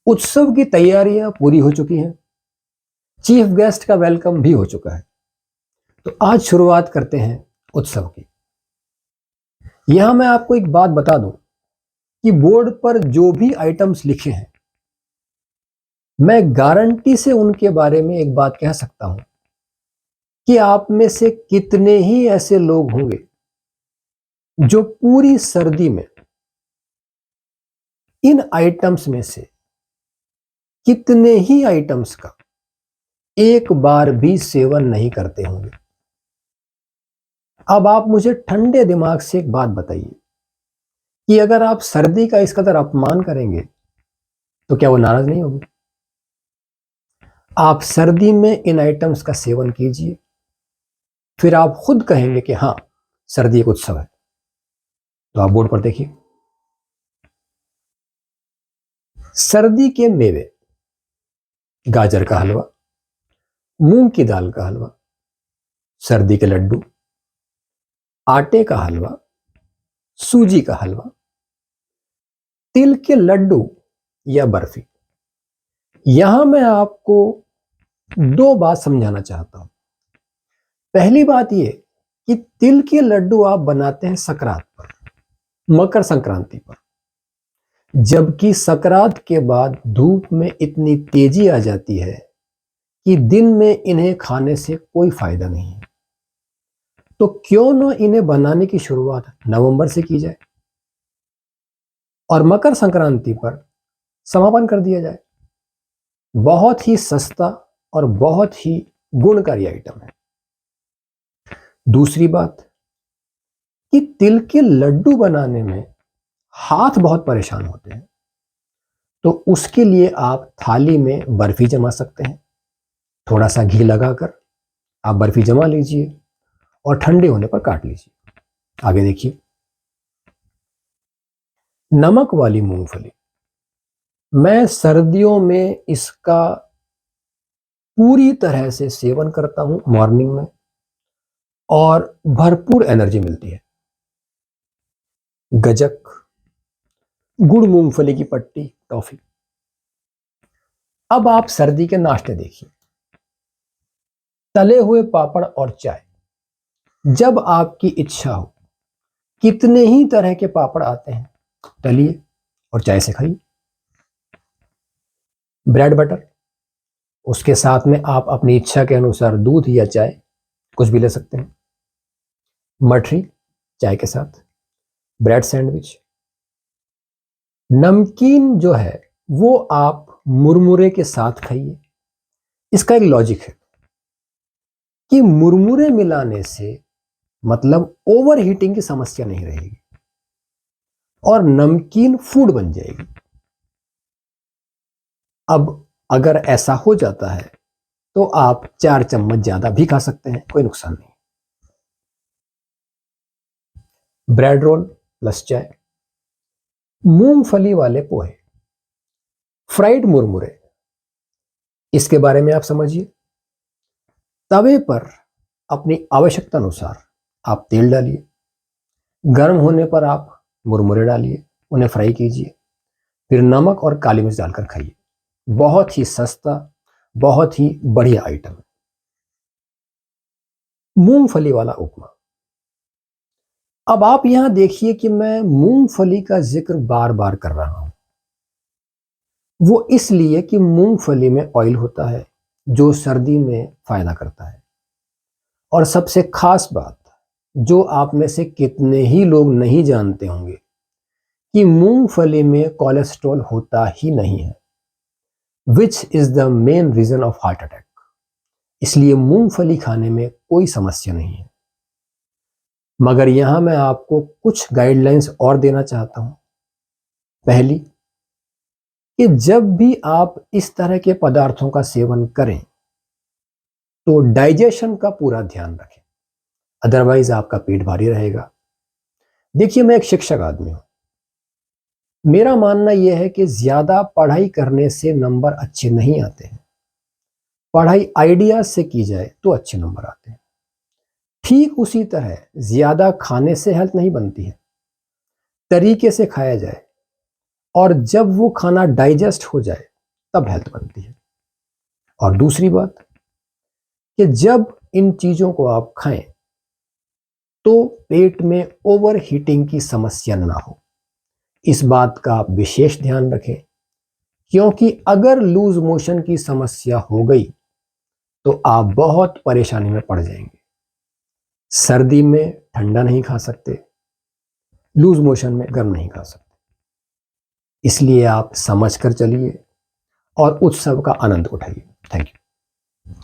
उत्सव की तैयारियां पूरी हो चुकी हैं, चीफ गेस्ट का वेलकम भी हो चुका है। तो आज शुरुआत करते हैं उत्सव की। यहां मैं आपको एक बात बता दूं कि बोर्ड पर जो भी आइटम्स लिखे हैं, मैं गारंटी से उनके बारे में एक बात कह सकता हूं कि आप में से कितने ही ऐसे लोग होंगे जो पूरी सर्दी में इन आइटम्स में से कितने ही आइटम्स का एक बार भी सेवन नहीं करते होंगे। अब आप मुझे ठंडे दिमाग से एक बात बताइए कि अगर आप सर्दी का इस कदर अपमान करेंगे तो क्या वो नाराज नहीं होगी? आप सर्दी में इन आइटम्स का सेवन कीजिए, फिर आप खुद कहेंगे कि हाँ, सर्दी एक उत्सव है। तो आप बोर्ड पर देखिए, सर्दी के मेवे, गाजर का हलवा, मूंग की दाल का हलवा, सर्दी के लड्डू, आटे का हलवा, सूजी का हलवा, तिल के लड्डू या बर्फी। यहां मैं आपको दो बात समझाना चाहता हूं। पहली बात यह कि तिल के लड्डू आप बनाते हैं सकरात पर, मकर संक्रांति पर, जबकि सकरात के बाद धूप में इतनी तेजी आ जाती है कि दिन में इन्हें खाने से कोई फायदा नहीं है। तो क्यों न इन्हें बनाने की शुरुआत नवंबर से की जाए और मकर संक्रांति पर समापन कर दिया जाए। बहुत ही सस्ता और बहुत ही गुणकारी आइटम है। दूसरी बात कि तिल के लड्डू बनाने में हाथ बहुत परेशान होते हैं, तो उसके लिए आप थाली में बर्फी जमा सकते हैं। थोड़ा सा घी लगाकर आप बर्फी जमा लीजिए और ठंडे होने पर काट लीजिए। आगे देखिए, नमक वाली मूंगफली, मैं सर्दियों में इसका पूरी तरह से सेवन करता हूं मॉर्निंग में और भरपूर एनर्जी मिलती है। गजक, गुड़ मूंगफली की पट्टी, टॉफी। अब आप सर्दी के नाश्ते देखिए, तले हुए पापड़ और चाय। जब आपकी इच्छा हो, कितने ही तरह के पापड़ आते हैं, तलिए और चाय से खाइए। ब्रेड बटर, उसके साथ में आप अपनी इच्छा के अनुसार दूध या चाय कुछ भी ले सकते हैं। मठरी चाय के साथ, ब्रेड सैंडविच। नमकीन जो है वो आप मुरमुरे के साथ खाइए। इसका एक लॉजिक है कि मुरमुरे मिलाने से मतलब ओवर हीटिंग की समस्या नहीं रहेगी और नमकीन फूड बन जाएगी। अब अगर ऐसा हो जाता है तो आप 4 चम्मच ज्यादा भी खा सकते हैं, कोई नुकसान नहीं। ब्रेड रोल प्लस चाय, मूंगफली वाले पोहे, फ्राइड मुरमुरे। इसके बारे में आप समझिए, तवे पर अपनी आवश्यकता अनुसार आप तेल डालिए, गर्म होने पर आप मुरमुरे डालिए, उन्हें फ्राई कीजिए, फिर नमक और काली मिर्च डालकर खाइए। बहुत ही सस्ता, बहुत ही बढ़िया आइटम है। मूंगफली वाला उपमा। अब आप यहां देखिए कि मैं मूंगफली का जिक्र बार बार कर रहा हूं। वो इसलिए कि मूंगफली में ऑयल होता है जो सर्दी में फायदा करता है। और सबसे खास बात, जो आप में से कितने ही लोग नहीं जानते होंगे कि मूंगफली में कोलेस्ट्रॉल होता ही नहीं है, which is the main reason of heart attack. इसलिए मूंगफली खाने में कोई समस्या नहीं है। मगर यहां मैं आपको कुछ गाइडलाइंस और देना चाहता हूं। पहली, कि जब भी आप इस तरह के पदार्थों का सेवन करें तो डाइजेशन का पूरा ध्यान रखें, अदरवाइज आपका पेट भारी रहेगा। देखिए, मैं एक शिक्षक आदमी हूं। मेरा मानना यह है कि ज्यादा पढ़ाई करने से नंबर अच्छे नहीं आते हैं। पढ़ाई आइडियाज से की जाए तो अच्छे नंबर आते हैं। ठीक उसी तरह ज्यादा खाने से हेल्थ नहीं बनती है। तरीके से खाया जाए और जब वो खाना डाइजेस्ट हो जाए तब हेल्थ बनती है। और दूसरी बात कि जब इन चीजों को आप खाएं तो पेट में ओवर हीटिंग की समस्या ना हो, इस बात का आप विशेष ध्यान रखें, क्योंकि अगर लूज मोशन की समस्या हो गई तो आप बहुत परेशानी में पड़ जाएंगे। सर्दी में ठंडा नहीं खा सकते, लूज मोशन में गर्म नहीं खा सकते, इसलिए आप समझ कर चलिए और उत्सव का आनंद उठाइए। Thank you.